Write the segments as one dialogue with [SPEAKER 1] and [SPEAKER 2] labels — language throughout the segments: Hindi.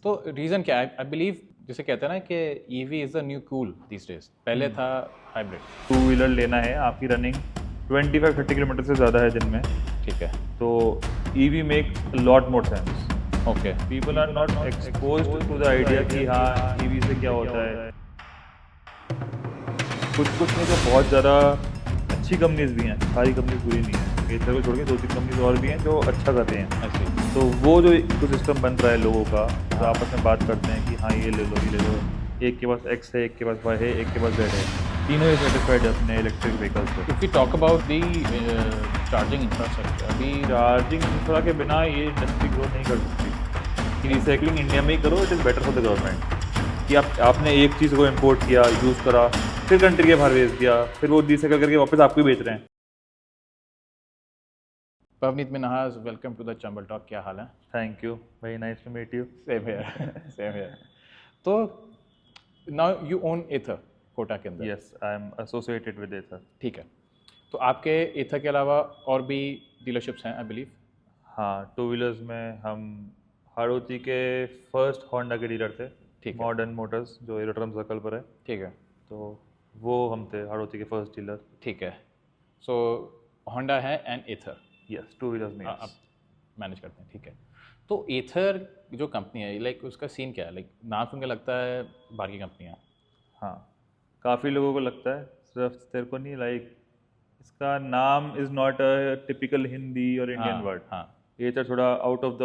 [SPEAKER 1] तो रीज़न क्या है? आई बिलीव जिसे कहते हैं ना कि EV is the new cool these days. पहले था हाइब्रिड।
[SPEAKER 2] टू व्हीलर लेना है, आपकी रनिंग 25-30 किलोमीटर से ज़्यादा है दिन में,
[SPEAKER 1] ठीक है,
[SPEAKER 2] तो EV makes lot more sense.
[SPEAKER 1] Okay,
[SPEAKER 2] people are not exposed to the idea कि हाँ ईवी से क्या होता है। कुछ कुछ में तो बहुत ज़्यादा अच्छी कंपनीज भी हैं, सारी कंपनीज बुरी नहीं है। एथर को छोड़ के 2-3 कंपनीज और भी हैं जो अच्छा कर रही हैं।
[SPEAKER 1] ऐसे
[SPEAKER 2] तो वो जो इकोसिस्टम बन रहा है लोगों का, जो आपस में बात करते हैं कि हाँ ये ले लो, ये ले लो, एक के पास एक्स है, एक के पास वाई है, एक के पास जेड है, तीनों ही सेटिस्फाइड है अपने इलेक्ट्रिक व्हीकल्स से।
[SPEAKER 1] If we talk about the charging infrastructure, अभी
[SPEAKER 2] चार्जिंग इंफ्रा के बिना ये इंडस्ट्री ग्रो नहीं कर सकती। रिसाइकलिंग इंडिया में ही करो, it is better for the government. कि आपने एक चीज़ को इम्पोर्ट किया, यूज़ करा, फिर कंट्री के बाहर भेज दिया, फिर वो रिसाइकल करके वापस आपको ही बेच रहे हैं।
[SPEAKER 1] Pavneet Minhas, welcome to the Chambal talk. क्या हाल है?
[SPEAKER 2] Thank you, very nice to meet you.
[SPEAKER 1] Same here same here. तो now you own Ather Kota के अंदर।
[SPEAKER 2] Yes, I am associated with Ather.
[SPEAKER 1] ठीक है, तो आपके एथर के अलावा और भी डीलरशिप्स हैं आई बिलीव।
[SPEAKER 2] हाँ, टू व्हीलर्स में हम हाड़ौती के फर्स्ट होंडा के डीलर थे।
[SPEAKER 1] ठीक है।
[SPEAKER 2] मॉडर्न मोटर्स जो एरोड्रम सर्कल पर है,
[SPEAKER 1] ठीक है,
[SPEAKER 2] तो वो हम थे हाड़ौती के फर्स्ट डीलर।
[SPEAKER 1] ठीक है। सो होंडा है and Ather
[SPEAKER 2] yes, two wheelers में
[SPEAKER 1] आप
[SPEAKER 2] yes।
[SPEAKER 1] मैनेज करते हैं, ठीक है। तो एथर जो कंपनी है, लाइक उसका सीन क्या है? लाइक नाम सुन के लगता है बाहर की कंपनी है।
[SPEAKER 2] हाँ, काफ़ी लोगों को लगता है, सिर्फ तेरे को नहीं। लाइक इसका नाम is not a typical Hindi और इंडियन
[SPEAKER 1] हाँ
[SPEAKER 2] वर्ड।
[SPEAKER 1] हाँ,
[SPEAKER 2] ये तो थोड़ा out of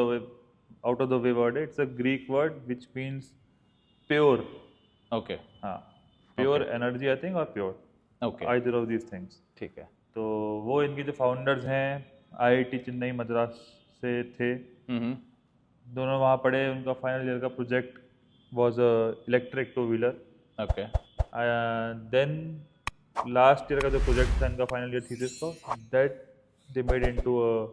[SPEAKER 2] the way word है। It's a Greek word which means pure.
[SPEAKER 1] Okay
[SPEAKER 2] हाँ, प्योर एनर्जी आई थिंक, और pure,
[SPEAKER 1] okay,
[SPEAKER 2] either of these things.
[SPEAKER 1] ठीक है।
[SPEAKER 2] तो वो इनके जो फाउंडर्स हैं आईआईटी चेन्नई मद्रास से थे, दोनों वहाँ पढ़े। उनका फाइनल ईयर का project was a electric two wheeler.
[SPEAKER 1] Okay,
[SPEAKER 2] then last year का जो प्रोजेक्ट था इनका फाइनल ईयर थीसिस का, that they made into a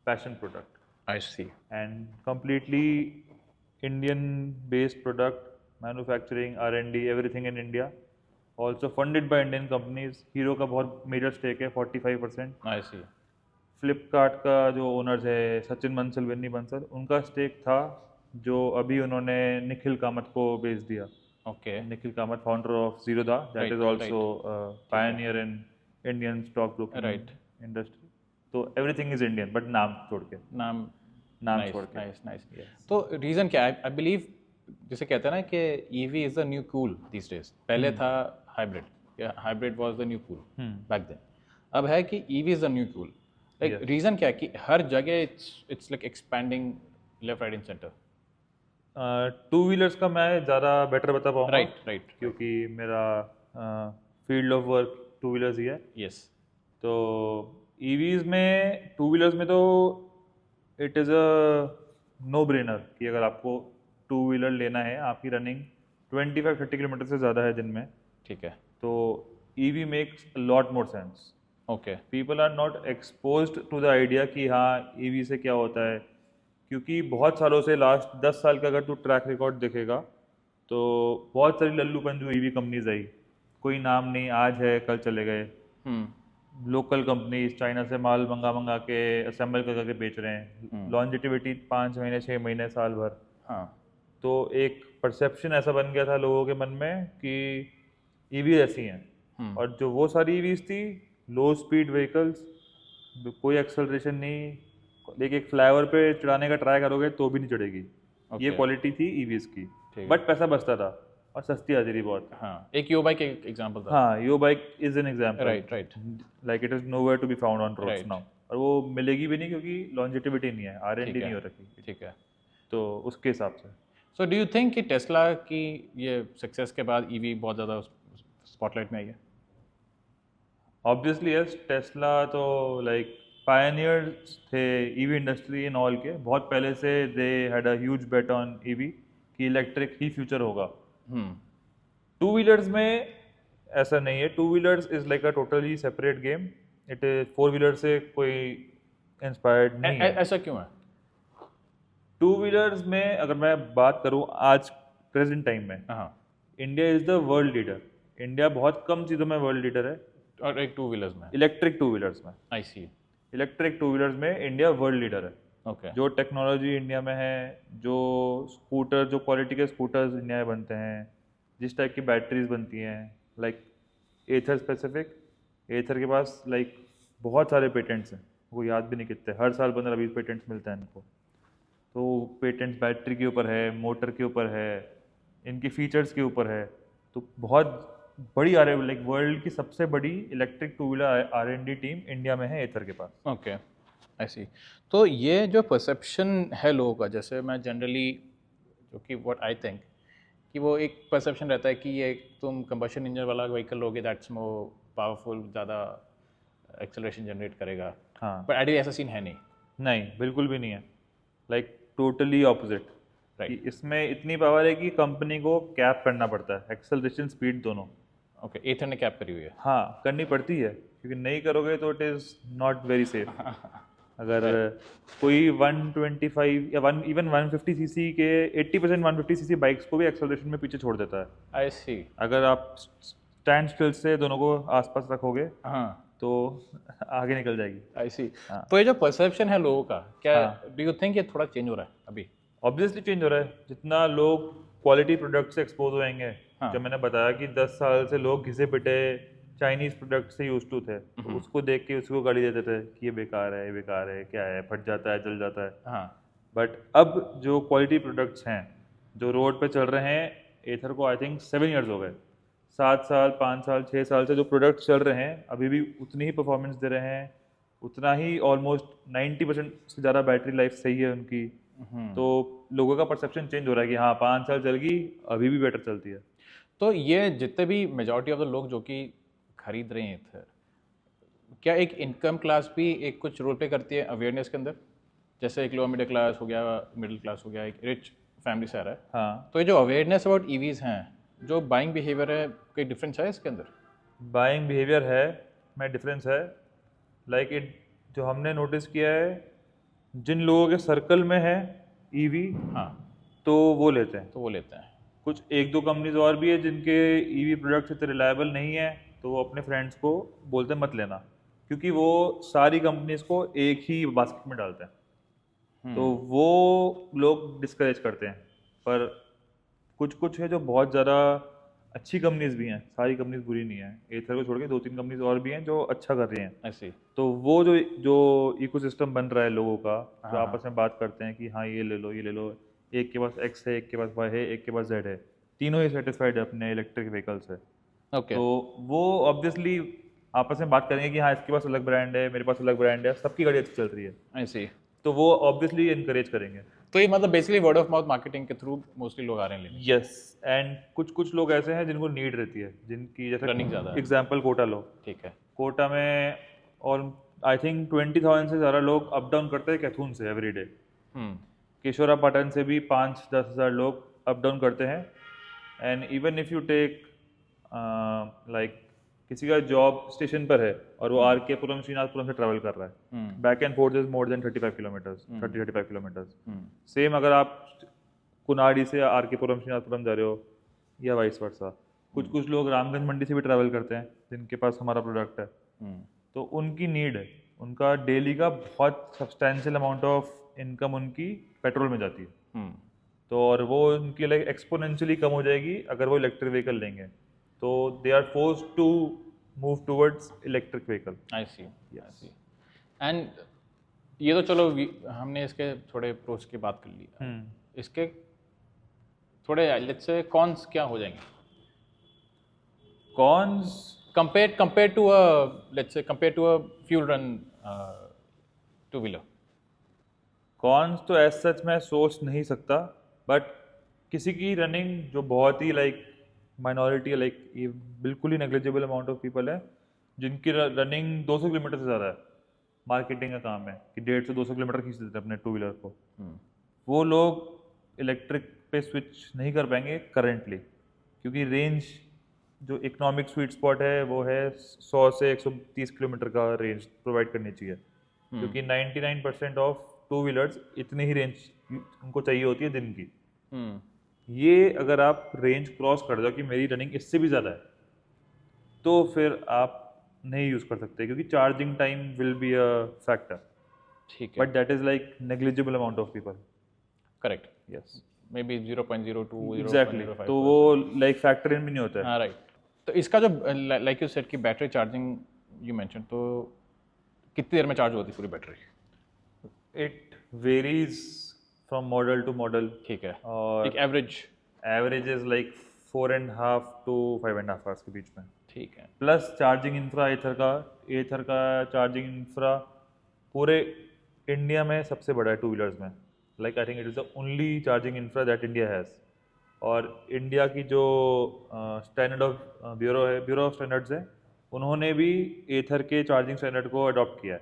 [SPEAKER 2] passion product
[SPEAKER 1] I see.
[SPEAKER 2] And completely Indian based product, manufacturing, R&D, everything in India, also funded by Indian companies। Hero का बहुत मेजर स्टेक है, 45%।
[SPEAKER 1] आई सी।
[SPEAKER 2] फ्लिपकार्ट का जो ओनर्स है सचिन बंसल, विन्नी बंसल, उनका स्टेक था, जो अभी उन्होंने निखिल कामत को बेच दिया।
[SPEAKER 1] Okay,
[SPEAKER 2] Nikhil Kamath, founder of Zerodha, that
[SPEAKER 1] right
[SPEAKER 2] is also pioneer in Indian stock broking
[SPEAKER 1] right.
[SPEAKER 2] Industry. तो एवरीथिंग इज इंडियन बट नाम छोड़ के,
[SPEAKER 1] नाम
[SPEAKER 2] नाम
[SPEAKER 1] नाइस
[SPEAKER 2] छोड़ के।
[SPEAKER 1] Nice nice.
[SPEAKER 2] Yes।
[SPEAKER 1] तो रीज़न क्या है? आई बिलीव जिसे कहते हैं ना कि EV is the new cool these days. पहले था हाइब्रिड, या hybrid was the new cool back then. अब है कि EV is the new cool. Like
[SPEAKER 2] Yes।
[SPEAKER 1] Reason क्या है कि हर जगह it's like expanding left right and centre.
[SPEAKER 2] Two wheelers का मैं ज़्यादा बेटर बता पाऊंगा,
[SPEAKER 1] राइट राइट,
[SPEAKER 2] क्योंकि मेरा field of work two wheelers ही है।
[SPEAKER 1] यस।
[SPEAKER 2] तो ईवीज में, टू व्हीलर्स में तो it is a no brainer कि अगर आपको टू व्हीलर लेना है, आपकी रनिंग 25-30 किलोमीटर से ज़्यादा है दिन में,
[SPEAKER 1] ठीक है,
[SPEAKER 2] तो EV makes lot more sense.
[SPEAKER 1] Okay,
[SPEAKER 2] people are not exposed to the idea कि हाँ ईवी से क्या होता है, क्योंककि बहुत सालों से, लास्ट 10 साल का अगर तू ट्रैक रिकॉर्ड देखेगा, तो बहुत सारी लल्लू पंजू ईवी कंपनीज आई, कोई नाम नहीं, आज है कल चले गए। लोकल कंपनीज चाइना से माल मंगा मंगा के असेंबल कर करके बेच रहे हैं, लॉन्जिटिविटी 5 महीने, 6 महीने, साल भर।
[SPEAKER 1] हाँ,
[SPEAKER 2] तो एक परसेप्शन ऐसा बन गया था लोगों के मन में कि ईवी ऐसी हैं, और जो वो सारी ईवीज थी, लो स्पीड व्हीकल्स, कोई एक्सेलरेशन नहीं, लेकिन एक फ्लाईओवर पे चढ़ाने का ट्राई करोगे तो भी नहीं चढ़ेगी। ये
[SPEAKER 1] Okay।
[SPEAKER 2] क्वालिटी थी ईवीज की,
[SPEAKER 1] ठीक
[SPEAKER 2] बट पैसा बचता था और सस्ती आती थी बहुत।
[SPEAKER 1] हाँ, एक यो बाइक एक एग्जांपल था।
[SPEAKER 2] हाँ, यो bike is an example.
[SPEAKER 1] Right right
[SPEAKER 2] like it is nowhere to be found on roads
[SPEAKER 1] Right।
[SPEAKER 2] Now, और वो मिलेगी भी नहीं क्योंकि लॉन्जिटिविटी नहीं है,
[SPEAKER 1] ठीक
[SPEAKER 2] R&D
[SPEAKER 1] है,
[SPEAKER 2] नहीं हो रखी।
[SPEAKER 1] ठीक है।
[SPEAKER 2] तो उसके हिसाब से
[SPEAKER 1] सो डू यू थिंक कि टेस्ला की ये सक्सेस के बाद ईवी बहुत ज़्यादा स्पॉटलाइट में आई है?
[SPEAKER 2] ऑब्वियसली यस, टेस्ला तो लाइक पायनियर्स थे ईवी इंडस्ट्री इन ऑल के, बहुत पहले से they had a huge bet on EV कि इलेक्ट्रिक ही फ्यूचर होगा। टू व्हीलर्स में ऐसा नहीं है, two wheelers is like a totally separate game. It is four wheeler से कोई इंस्पायर्ड नहीं है।
[SPEAKER 1] ऐसा क्यों है?
[SPEAKER 2] टू व्हीलर्स में अगर मैं बात करूं आज प्रेजेंट टाइम में,
[SPEAKER 1] हाँ,
[SPEAKER 2] India is the world leader. India बहुत कम चीज़ों में वर्ल्ड लीडर है,
[SPEAKER 1] और एक टू व्हीलर्स में।
[SPEAKER 2] इलेक्ट्रिक टू व्हीलर्स में।
[SPEAKER 1] आई सी।
[SPEAKER 2] इलेक्ट्रिक टू व्हीलर्स में इंडिया वर्ल्ड लीडर है।
[SPEAKER 1] ओके
[SPEAKER 2] जो टेक्नोलॉजी इंडिया में है, जो स्कूटर, जो क्वालिटी के स्कूटर्स इंडिया में बनते हैं, जिस टाइप की बैटरीज बनती हैं, लाइक एथर स्पेसिफिक, एथर के पास लाइक बहुत सारे पेटेंट्स हैं, वो याद भी नहीं कितने, हर साल 15-20 पेटेंट्स मिलते हैं इनको। तो पेटेंट्स बैटरी के ऊपर है, मोटर के ऊपर है, इनकी फीचर्स के ऊपर है। तो बहुत बड़ी लाइक वर्ल्ड की सबसे बड़ी electric two wheeler R&D team India में है एथर के पास।
[SPEAKER 1] Okay I see. तो ये जो परसेप्शन है लोगों का, जैसे मैं जनरली जो कि व्हाट आई थिंक कि वो एक परसेप्शन रहता है कि ये तुम कंबशन इंजन वाला व्हीकल लोगे दैट्स मोर पावरफुल, ज़्यादा एक्सेलरेशन जनरेट करेगा,
[SPEAKER 2] हाँ,
[SPEAKER 1] बट आइडिया ऐसा सीन है नहीं।
[SPEAKER 2] नहीं बिल्कुल भी नहीं है, लाइक टोटली ऑपोजिट।
[SPEAKER 1] राइट।
[SPEAKER 2] इसमें इतनी पावर है कि कंपनी को कैप करना पड़ता है, एक्सेलरेशन स्पीड दोनों।
[SPEAKER 1] ओके एथर ने कैप करी हुई है।
[SPEAKER 2] हाँ, करनी पड़ती है, क्योंकि नहीं करोगे तो it is not very safe. अगर कोई 125 या इवन 150 सीसी के 80% 150 सीसी बाइक्स को भी एक्सेलरेशन में पीछे छोड़ देता है।
[SPEAKER 1] आई सी।
[SPEAKER 2] अगर आप स्टैंड स्टिल से दोनों को आसपास रखोगे
[SPEAKER 1] हाँ
[SPEAKER 2] तो आगे निकल जाएगी।
[SPEAKER 1] आई सी।
[SPEAKER 2] हाँ।
[SPEAKER 1] तो ये जो परसेप्शन है लोगों का, क्या
[SPEAKER 2] हाँ।
[SPEAKER 1] डू यू थिंक ये थोड़ा चेंज हो रहा है अभी?
[SPEAKER 2] ऑब्वियसली चेंज हो रहा है, जितना लोग क्वालिटी प्रोडक्ट से एक्सपोज होएंगे।
[SPEAKER 1] हाँ।
[SPEAKER 2] जब मैंने बताया कि 10 साल से लोग घिसे पिटे चाइनीज प्रोडक्ट से यूज टू थे, तो उसको देख के उसको गाली देते थे कि ये बेकार है, ये बेकार है, क्या है, फट जाता है, जल जाता है।
[SPEAKER 1] हाँ
[SPEAKER 2] बट अब जो क्वालिटी प्रोडक्ट्स हैं जो रोड पे चल रहे हैं, एथर को आई थिंक 7 ईयर्स हो गए, 7 साल, 5 साल, 6 साल से जो प्रोडक्ट्स चल रहे हैं अभी भी उतनी ही परफॉर्मेंस दे रहे हैं, उतना ही ऑलमोस्ट 90% से ज़्यादा बैटरी लाइफ सही है उनकी। तो लोगों का परसेप्शन चेंज हो रहा है कि हाँ 5 साल चल गई, अभी भी बेटर चलती है।
[SPEAKER 1] तो ये जितने भी मेजॉरिटी ऑफ द लोग जो कि खरीद रहे हैं एथर, क्या एक इनकम क्लास भी एक कुछ रोल प्ले करती है अवेयरनेस के अंदर? जैसे एक लोअर मिडिल क्लास हो गया, मिडिल क्लास हो गया, एक रिच फैमिली से आ रहा है,
[SPEAKER 2] हाँ,
[SPEAKER 1] तो ये जो अवेयरनेस अबाउट ईवीज हैं, जो बाइंग बिहेवियर है, कोई डिफरेंस है इसके अंदर?
[SPEAKER 2] बाइंग बिहेवियर है, में डिफरेंस है। लाइक इट जो हमने नोटिस किया है, जिन लोगों के सर्कल में है ईवी,
[SPEAKER 1] हाँ
[SPEAKER 2] तो वो लेते हैं।
[SPEAKER 1] तो वो लेते हैं।
[SPEAKER 2] कुछ 1-2 कंपनीज और भी है जिनके ईवी प्रोडक्ट्स इतने रिलायबल नहीं है, तो वो अपने फ्रेंड्स को बोलते हैं मत लेना, क्योंकि वो सारी कंपनीज को एक ही बास्केट में डालते हैं। तो वो लोग डिस्करेज करते हैं। पर कुछ कुछ है जो बहुत ज़्यादा अच्छी कंपनीज भी हैं, सारी कंपनीज बुरी नहीं है, एथर को छोड़ के 2-3 कंपनीज और भी हैं जो अच्छा कर रही हैं।
[SPEAKER 1] ऐसी।
[SPEAKER 2] तो वो जो इकोसिस्टम बन रहा है लोगों का, जो
[SPEAKER 1] हाँ,
[SPEAKER 2] आपस में बात करते हैं कि हाँ ये ले लो, ये ले लो, एक के पास X है, एक के पास Y है, एक के पास Z है, तीनों ही सेटिस्फाइड है अपने इलेक्ट्रिक व्हीकल से।
[SPEAKER 1] ओके
[SPEAKER 2] तो वो ऑब्वियसली आपस में बात करेंगे कि हाँ इसके पास अलग ब्रांड है, मेरे पास अलग ब्रांड है, सबकी गाड़ी अच्छी चल रही है,
[SPEAKER 1] ऐसी।
[SPEAKER 2] तो वो ऑब्वियसली इनकरेज करेंगे।
[SPEAKER 1] तो ये मतलब basically word of mouth marketing के थ्रू मोस्टली लोग आ रहे हैं लेने।
[SPEAKER 2] यस, एंड कुछ कुछ लोग ऐसे हैं जिनको नीड रहती है, जिनकी जैसे
[SPEAKER 1] Running ज़्यादा है।
[SPEAKER 2] एग्जाम्पल कोटा लो।
[SPEAKER 1] ठीक है।
[SPEAKER 2] कोटा में और आई थिंक 20,000 से ज़्यादा लोग अप डाउन करते हैं कैथून से एवरी डे। केशोरा पाटन से भी 5-10 हज़ार लोग अप डाउन करते हैं। And even if you take like किसी का जॉब स्टेशन पर है और वो RK पुरम श्रीनाथपुरम से ट्रैवल कर रहा है, back and fourth is more than 35 kilometres, 30-35 kilometres. Same अगर आप कुनाड़ी से RK पुरम श्रीनाथपुरम जा रहे हो या वाइस वर्सा। कुछ कुछ लोग रामगंज मंडी से भी ट्रैवल करते हैं जिनके पास हमारा प्रोडक्ट है, तो उनकी नीड है, उनका डेली का बहुत सब्सटेंशियल अमाउंट ऑफ इनकम उनकी पेट्रोल में जाती है। तो और वो उनकी लाइक एक्सपोनेंशियली कम हो जाएगी अगर वो इलेक्ट्रिक व्हीकल लेंगे, तो they are forced to move towards electric vehicle.
[SPEAKER 1] I see I see. And ये तो चलो हमने इसके थोड़े प्रोस की बात कर ली, इसके थोड़े लेट्स से कॉन्स क्या हो जाएंगे?
[SPEAKER 2] Cons
[SPEAKER 1] compared to a let's say compared to a fuel run two wheeler?
[SPEAKER 2] Cons तो एज सच मैं सोच नहीं सकता, बट किसी की रनिंग जो बहुत ही लाइक माइनॉरिटी है, लाइक ये बिल्कुल ही नेग्लिजिबल अमाउंट ऑफ पीपल है जिनकी रनिंग 200 किलोमीटर से ज़्यादा है, मार्केटिंग का काम है कि 150-200 किलोमीटर खींच देते हैं अपने टू व्हीलर को, वो लोग इलेक्ट्रिक पे स्विच नहीं कर पाएंगे करेंटली, क्योंकि रेंज जो इकोनॉमिक स्वीट स्पॉट है वो है 100 से 130 किलोमीटर का रेंज प्रोवाइड करनी चाहिए, क्योंकि 99% ऑफ टू व्हीलर्स इतनी ही रेंज उनको चाहिए होती है दिन की। ये अगर आप रेंज क्रॉस कर दो कि मेरी रनिंग इससे भी ज़्यादा है, तो फिर आप नहीं यूज़ कर सकते, क्योंकि charging time will be a factor.
[SPEAKER 1] ठीक है,
[SPEAKER 2] but that is like negligible amount of people.
[SPEAKER 1] Correct,
[SPEAKER 2] yes,
[SPEAKER 1] may be 0.02
[SPEAKER 2] exactly.
[SPEAKER 1] 0.05%.
[SPEAKER 2] तो वो लाइक फैक्टर इन भी नहीं होता है.
[SPEAKER 1] हाँ, राइट. तो इसका जो लाइक यू सेड कि बैटरी चार्जिंग यू मेंशन, तो कितनी देर में चार्ज होती है पूरी battery?
[SPEAKER 2] It varies from model to model.
[SPEAKER 1] ठीक है,
[SPEAKER 2] और
[SPEAKER 1] एक average.
[SPEAKER 2] Average is like 4.5 to 5.5 hours के बीच में.
[SPEAKER 1] ठीक है,
[SPEAKER 2] प्लस चार्जिंग इंफ्रा एथर का चार्जिंग इंफ्रा पूरे इंडिया में सबसे बड़ा है टू व्हीलर्स में. Like I think it is the only charging infra that India has. और इंडिया की जो standard of bureau of standards है, उन्होंने भी एथर के चार्जिंग स्टैंडर्ड को अडॉप्ट किया है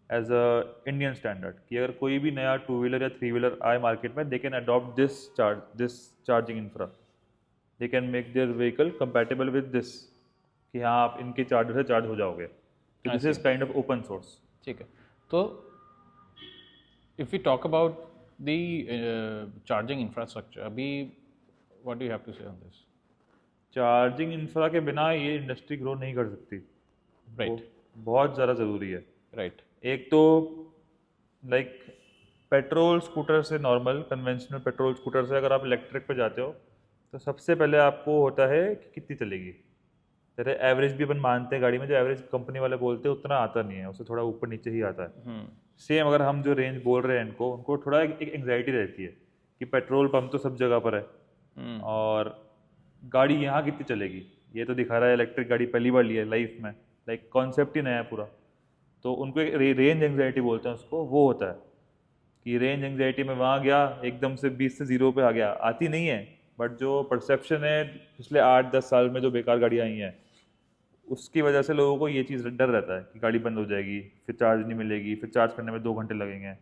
[SPEAKER 2] एज अ इंडियन स्टैंडर्ड, कि अगर कोई भी नया टू व्हीलर या थ्री व्हीलर आए मार्केट में, they can adopt this charging infra. They can make their vehicle compatible with this, कि हाँ आप इनके चार्जर से चार्ज हो जाओगे. तो this is kind of open source.
[SPEAKER 1] ठीक है. तो if we talk about the charging infrastructure, अभी what do you have to say on this?
[SPEAKER 2] Charging infra के बिना ये इंडस्ट्री ग्रो नहीं कर सकती.
[SPEAKER 1] राइट,
[SPEAKER 2] वो बहुत ज़्यादा ज़रूरी है.
[SPEAKER 1] राइट.
[SPEAKER 2] एक तो लाइक पेट्रोल स्कूटर से, नॉर्मल कन्वेंशनल पेट्रोल स्कूटर से अगर आप इलेक्ट्रिक पे जाते हो, तो सबसे पहले आपको होता है कि कितनी चलेगी. जैसे एवरेज भी अपन मानते हैं गाड़ी में, जो एवरेज कंपनी वाले बोलते हैं उतना आता नहीं है, उससे थोड़ा ऊपर नीचे ही आता है. सेम अगर हम जो रेंज बोल रहे हैं इनको, उनको थोड़ा एक एंग्जाइटी रहती है कि पेट्रोल पंप तो सब जगह पर है और गाड़ी यहाँ कितनी चलेगी. ये तो दिखा रहा है इलेक्ट्रिक गाड़ी पहली बार लिया है लाइफ में, लाइक कॉन्सेप्ट ही नया है पूरा. तो उनको एक रेंज एंग्जाइटी बोलते हैं उसको, वो होता है कि रेंज एंग्जाइटी में वहाँ गया एकदम से 20 से 0 पे आ गया. आती नहीं है, बट जो परसेप्शन है पिछले 8-10 साल में जो बेकार गाड़ियाँ आई हैं, उसकी वजह से लोगों को ये चीज़ डर रहता है कि गाड़ी बंद हो जाएगी, फिर चार्ज नहीं मिलेगी, फिर चार्ज करने में 2 घंटे लगेंगे.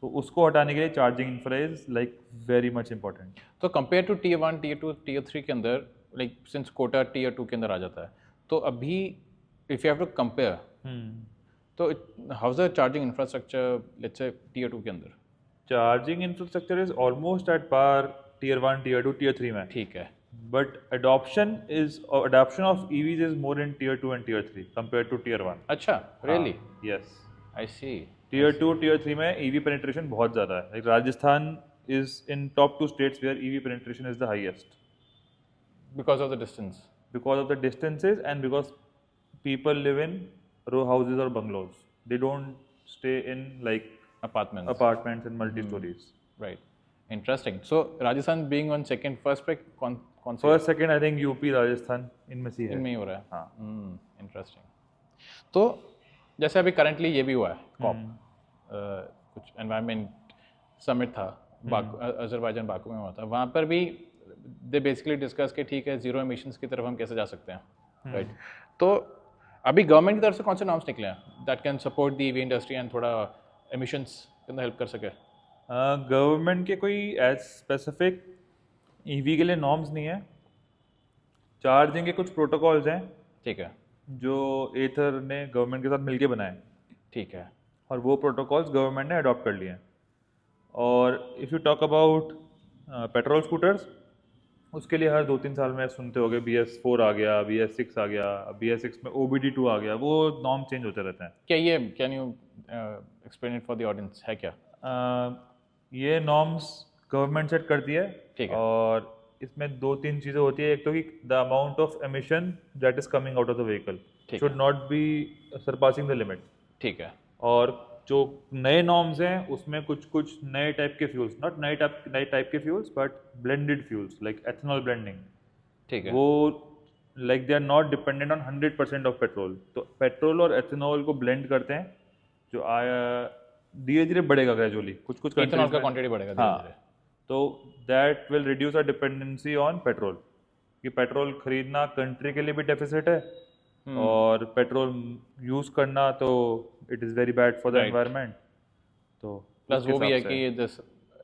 [SPEAKER 2] तो उसको हटाने के लिए charging infra is like very much important.
[SPEAKER 1] तो compare to tier 1, tier 2, tier 3 के अंदर, लाइक सिंस कोटा टीयर 2 के अंदर आ जाता है, तो अभी if you have to compare, तो how is the charging infrastructure let's say tier 2 के अंदर?
[SPEAKER 2] Charging infrastructure is almost at par tier 1, tier 2, tier 3 में.
[SPEAKER 1] ठीक है,
[SPEAKER 2] but adoption of EVs is more in tier 2 and tier 3 compared to tier 1.
[SPEAKER 1] अच्छा, रियली?
[SPEAKER 2] Yes.
[SPEAKER 1] आई सी.
[SPEAKER 2] Tier 2, tier 3 में EV penetration बहुत ज़्यादा है. Like Rajasthan is in top 2 states where EV penetration is the highest
[SPEAKER 1] because of the distance?
[SPEAKER 2] because of the distances and because people live in row houses or bungalows. They don't stay in like
[SPEAKER 1] apartments?
[SPEAKER 2] apartments and multi-stories.
[SPEAKER 1] Right, interesting. So Rajasthan being on second, first पे कौन से
[SPEAKER 2] First, second, I think UP, Rajasthan इनमें से ही है.
[SPEAKER 1] इनमें ही हो रहा है?
[SPEAKER 2] हाँ.
[SPEAKER 1] इंटरेस्टिंग. तो जैसे अभी करंटली ये भी हुआ है कॉप, कुछ एनवायरनमेंट समिट था अजरबैजान बाकू में हुआ था. वहाँ पर भी दे बेसिकली डिस्कस कि ठीक है जीरो एमिशंस की तरफ हम कैसे जा सकते हैं, राइट. तो अभी गवर्नमेंट की तरफ से कौन से नॉर्म्स निकले हैं that can support the EV industry and थोड़ा एमिशंस के अंदर हेल्प कर सके?
[SPEAKER 2] गवर्नमेंट के कोई एज स्पेसिफिक ईवी के लिए नॉर्म्स नहीं है. चार्जिंग के कुछ प्रोटोकॉल्स हैं
[SPEAKER 1] ठीक है,
[SPEAKER 2] जो एथर ने गवर्नमेंट के साथ मिलके बनाए,
[SPEAKER 1] ठीक है,
[SPEAKER 2] और वो प्रोटोकॉल्स गवर्नमेंट ने अडॉप्ट कर लिए हैं. और if you talk about petrol scooters, उसके लिए हर 2-3 साल में सुनते होगे BS4 आ गया, BS6 आ गया, BS6 में OBD2 आ गया. वो नॉर्म चेंज होते रहते हैं.
[SPEAKER 1] क्या ये can you explain it for the audience है क्या?
[SPEAKER 2] ये नॉर्म्स गवर्नमेंट सेट करती है.
[SPEAKER 1] ठीक है.
[SPEAKER 2] और इसमें 2-3 चीज़ें होती है. एक तो कि the amount of emission that is coming out of the vehicle should not be surpassing the limit.
[SPEAKER 1] ठीक है.
[SPEAKER 2] और जो नए नॉर्म्स हैं उसमें कुछ नए टाइप के फ्यूल्स, नॉट नए टाइप के fuels but blended fuels like ethanol blending.
[SPEAKER 1] ठीक है.
[SPEAKER 2] वो like they are not dependent on 100% of petrol. तो पेट्रोल और एथेनॉल को ब्लेंड करते हैं, जो धीरे धीरे बढ़ेगा ग्रेजुअली. कुछ
[SPEAKER 1] इथेनॉल का क्वांटिटी बढ़ेगा धीरे-धीरे.
[SPEAKER 2] तो that will reduce our dependency on petrol. कि पेट्रोल खरीदना कंट्री के लिए भी डेफिसिट है, और पेट्रोल यूज करना तो it is very bad for the environment. तो
[SPEAKER 1] प्लस वो भी है कि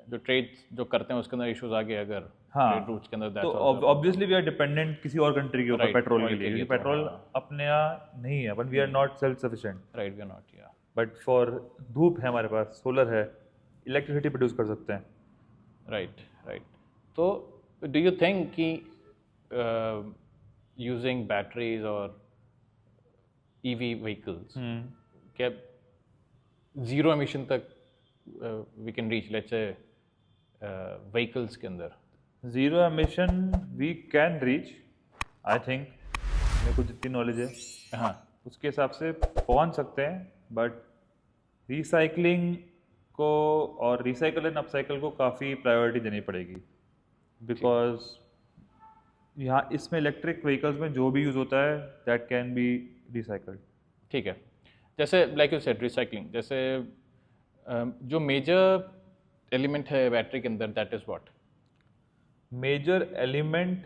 [SPEAKER 1] जो ट्रेड जो करते हैं उसके अंदर इश्यूज आ गए अगर ट्रेड रूट्स के अंदर.
[SPEAKER 2] तो ऑब्वियसली वी आर डिपेंडेंट किसी और कंट्री के ऊपर पेट्रोल के लिए. पेट्रोल अपने यहाँ नहीं है, but we are not self sufficient.
[SPEAKER 1] Right, we are not. या
[SPEAKER 2] बट फॉर धूप है हमारे पास, सोलर है, इलेक्ट्रिसिटी प्रोड्यूस कर सकते हैं.
[SPEAKER 1] Right, right. तो डू यू थिंक कि यूजिंग बैटरीज और EV व्हीकल्स क्या ज़ीरो एमिशन तक we can reach, let's say vehicles के अंदर?
[SPEAKER 2] Zero emission we can reach, I think, मेरे को जितनी नॉलेज है
[SPEAKER 1] हाँ,
[SPEAKER 2] उसके हिसाब से पहुंच सकते हैं, बट रिसाइकलिंग को और रिसाइकल एंड अपसाइकल को काफ़ी प्रायोरिटी देनी पड़ेगी, बिकॉज यहाँ इसमें इलेक्ट्रिक व्हीकल्स में जो भी यूज़ होता है दैट कैन बी रिसाइकल्ड।
[SPEAKER 1] ठीक है। जैसे लाइक यू सेड रिसाइकलिंग, जैसे जो मेजर एलिमेंट है बैटरी के अंदर, that is what?
[SPEAKER 2] Major element,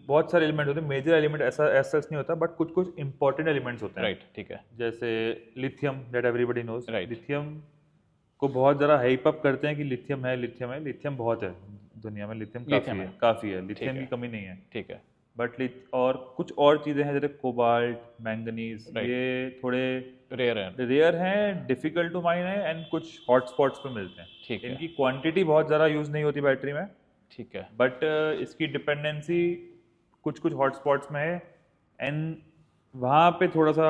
[SPEAKER 2] बहुत सारे एलिमेंट होते हैं, मेजर एलिमेंट ऐसा ऐसा नहीं होता, बट कुछ कुछ इंपॉर्टेंट एलिमेंट्स होते हैं।
[SPEAKER 1] राइट, ठीक है।
[SPEAKER 2] जैसे lithium, that everybody knows.
[SPEAKER 1] Right.
[SPEAKER 2] Lithium को बहुत ज़रा हाइप अप करते हैं कि लिथियम है, लिथियम है। लिथियम बहुत है दुनिया में, लिथियम काफ़ी
[SPEAKER 1] Lithium
[SPEAKER 2] है,
[SPEAKER 1] है।
[SPEAKER 2] काफ़ी है, लिथियम
[SPEAKER 1] है।
[SPEAKER 2] की कमी नहीं है।
[SPEAKER 1] ठीक है।
[SPEAKER 2] बट और कुछ और चीज़ें हैं जैसे कोबाल्ट, मैंगनीज,
[SPEAKER 1] Right.
[SPEAKER 2] ये थोड़े
[SPEAKER 1] रेयर है।
[SPEAKER 2] रेयर हैं, डिफिकल्ट टू माइन है, एंड कुछ हॉटस्पॉट्स पे मिलते हैं।
[SPEAKER 1] ठीक है।
[SPEAKER 2] इनकी क्वांटिटी बहुत ज़्यादा यूज़ नहीं होती बैटरी में,
[SPEAKER 1] ठीक है।
[SPEAKER 2] बट इसकी डिपेंडेंसी कुछ कुछ हॉटस्पॉट्स में है, एंड वहाँ पे थोड़ा सा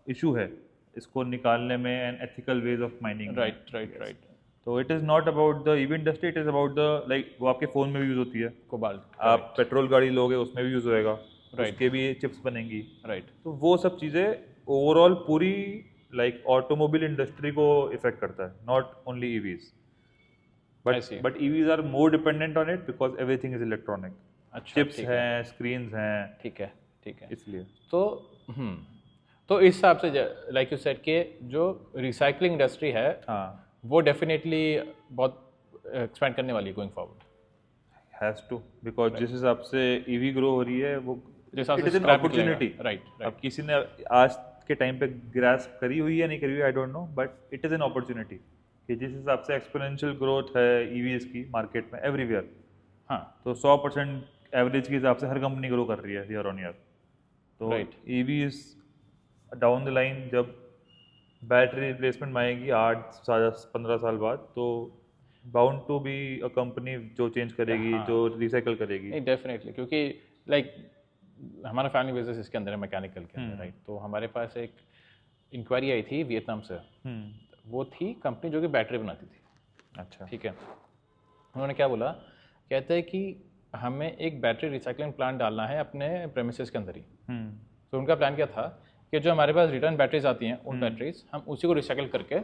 [SPEAKER 2] इशू है इसको निकालने में and ethical ways of mining.
[SPEAKER 1] Right, right, right.
[SPEAKER 2] तो it is not about the EV industry, it is about the like वो आपके फ़ोन में भी यूज़ होती है,
[SPEAKER 1] कोबाल्ट।
[SPEAKER 2] आप पेट्रोल गाड़ी लोगे उसमें भी यूज़ होएगा,
[SPEAKER 1] Right.
[SPEAKER 2] उसके भी चिप्स बनेंगी।
[SPEAKER 1] राइट।
[SPEAKER 2] तो वो सब चीज़ें ओवरऑल पूरी लाइक ऑटोमोबाइल इंडस्ट्री को इफेक्ट करता है, not only EVs,
[SPEAKER 1] I see.
[SPEAKER 2] But EVs are more dependent on it because everything is electronic.
[SPEAKER 1] अच्छा,
[SPEAKER 2] चिप्स
[SPEAKER 1] ठीक है।
[SPEAKER 2] हैं, स्क्रीन्स हैं,
[SPEAKER 1] ठीक है, ठीक है।
[SPEAKER 2] इसलिए।
[SPEAKER 1] तो तो इस हिसाब से लाइक यू सेड कि जो रिसाइकलिंग इंडस्ट्री है
[SPEAKER 2] हाँ,
[SPEAKER 1] वो डेफिनेटली बहुत एक्सपेंड करने वाली है going forward.
[SPEAKER 2] Has to, because जिस हिसाब से ईवी ग्रो हो रही है वो
[SPEAKER 1] जिस हिसाब
[SPEAKER 2] इट
[SPEAKER 1] से
[SPEAKER 2] इज एन
[SPEAKER 1] scrap
[SPEAKER 2] अपॉर्चुनिटी।
[SPEAKER 1] निकलेगा। राइट,
[SPEAKER 2] अब
[SPEAKER 1] राइट।
[SPEAKER 2] किसी ने आज के टाइम पे ग्रास्प करी हुई है नहीं करी हुई, I don't know, but it is an opportunity कि जिस हिसाब से एक्सपोनेंशियल ग्रोथ है ईवीज की मार्केट में एवरीवेयर,
[SPEAKER 1] हाँ,
[SPEAKER 2] तो 100% एवरेज के हिसाब से हर कंपनी ग्रो कर रही है ईयर ऑन ईयर। तो
[SPEAKER 1] Right.
[SPEAKER 2] EVs down the line जब बैटरी रिप्लेसमेंट में आएगी 8-15 साल बाद, तो bound to be a company जो चेंज करेगी,
[SPEAKER 1] हाँ।
[SPEAKER 2] जो रिसाइकल करेगी।
[SPEAKER 1] नहीं डेफिनेटली, क्योंकि लाइक हमारा फैमिली बिजनेस इसके अंदर है, मैकेनिकल के अंदर, राइट। तो हमारे पास एक इंक्वायरी आई थी वियतनाम से। वो थी कंपनी जो कि बैटरी बनाती थी,
[SPEAKER 2] अच्छा।
[SPEAKER 1] ठीक है। उन्होंने क्या बोला, कहते हैं कि हमें एक बैटरी रिसाइकलिंग प्लांट डालना है अपने प्रेमिसेस के अंदर ही। तो उनका प्लान क्या था कि जो हमारे पास रिटर्न बैटरीज आती हैं, उन बैटरीज हम उसी को रिसाइकल करके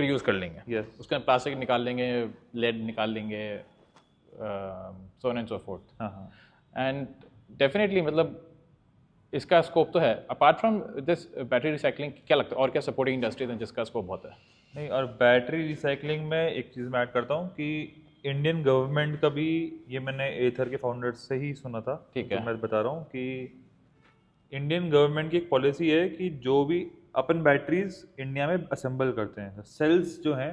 [SPEAKER 1] यूज़ कर लेंगे।
[SPEAKER 2] यस,
[SPEAKER 1] उसके प्लास्टिक निकाल लेंगे, लेड निकाल लेंगे, so on and so fourth.
[SPEAKER 2] हाँ हाँ।
[SPEAKER 1] एंड डेफिनेटली मतलब इसका स्कोप तो है। Apart from this battery recycling, क्या लगता है और क्या सपोर्टिंग इंडस्ट्रीज हैं जिसका स्कोप बहुत है?
[SPEAKER 2] नहीं, और बैटरी रिसाइकलिंग में एक चीज़ मैं ऐड करता हूँ कि इंडियन गवर्नमेंट का भी, ये मैंने एथर के फाउंडर्स से ही सुना था,
[SPEAKER 1] ठीक
[SPEAKER 2] तो
[SPEAKER 1] है।
[SPEAKER 2] मैं बता रहा हूँ कि इंडियन गवर्नमेंट की एक पॉलिसी है कि जो भी अपन बैटरीज इंडिया में असेंबल करते हैं, सेल्स जो हैं,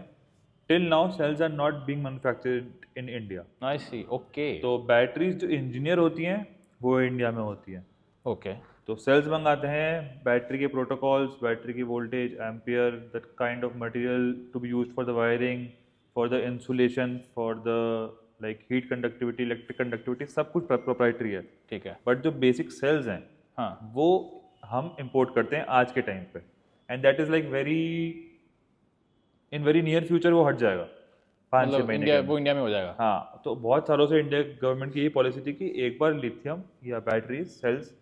[SPEAKER 2] till now cells are not being manufactured in India.
[SPEAKER 1] I see, okay.
[SPEAKER 2] तो बैटरीज जो इंजीनियर होती हैं वो इंडिया में होती हैं।
[SPEAKER 1] ओके,
[SPEAKER 2] तो सेल्स मंगाते हैं, बैटरी के प्रोटोकॉल्स, बैटरी की voltage, ampere, that kind of material to be used for the wiring, for the insulation, for the like heat conductivity, electric conductivity, सब कुछ प्रोप्राइटरी है।
[SPEAKER 1] ठीक है।
[SPEAKER 2] बट जो बेसिक सेल्स हैं
[SPEAKER 1] हाँ,
[SPEAKER 2] वो हम इंपोर्ट करते हैं आज के टाइम पे, and that is like in very near future वो हट जाएगा 5-6
[SPEAKER 1] मतलब
[SPEAKER 2] महीने
[SPEAKER 1] इंडिया,
[SPEAKER 2] के
[SPEAKER 1] वो इंडिया में हो जाएगा।
[SPEAKER 2] हाँ, तो बहुत सालों से इंडिया गवर्नमेंट की यही पॉलिसी थी कि एक बार लिथियम या बैटरी सेल्स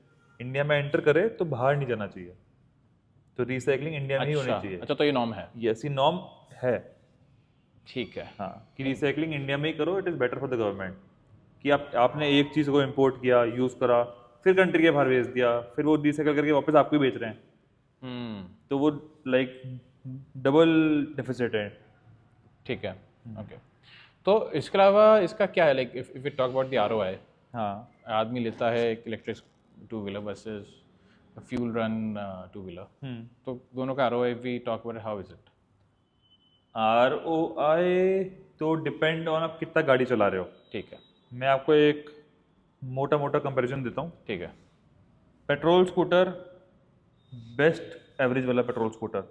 [SPEAKER 2] इंडिया में एंटर करे तो बाहर नहीं जाना चाहिए, तो रिसाइकलिंग इंडिया में ही होनी चाहिए।
[SPEAKER 1] अच्छा, तो ये नॉर्म है।
[SPEAKER 2] ये ऐसी नॉर्म है,
[SPEAKER 1] ठीक है।
[SPEAKER 2] हाँ, कि रिसाइकलिंग इंडिया में ही करो, it is better for the government. कि आपने एक चीज़ को इम्पोर्ट किया, यूज़ करा, फिर कंट्री के बाहर बेच दिया, फिर वो रिसाइकल करके वापस आपको ही बेच रहे हैं, तो वो लाइक डबल डेफिसिट है।
[SPEAKER 1] ठीक है, ओके। तो इसके अलावा इसका क्या है, like if we talk about the ROI,
[SPEAKER 2] हाँ,
[SPEAKER 1] आदमी लेता है एक electric two wheeler versus fuel run two wheeler, तो दोनों का ROI we talk about, how is it?
[SPEAKER 2] ROI तो डिपेंड ऑन आप कितना गाड़ी चला रहे हो।
[SPEAKER 1] ठीक है,
[SPEAKER 2] मैं आपको एक मोटा मोटा कंपैरिजन देता हूँ।
[SPEAKER 1] ठीक है।
[SPEAKER 2] पेट्रोल स्कूटर, बेस्ट एवरेज वाला पेट्रोल स्कूटर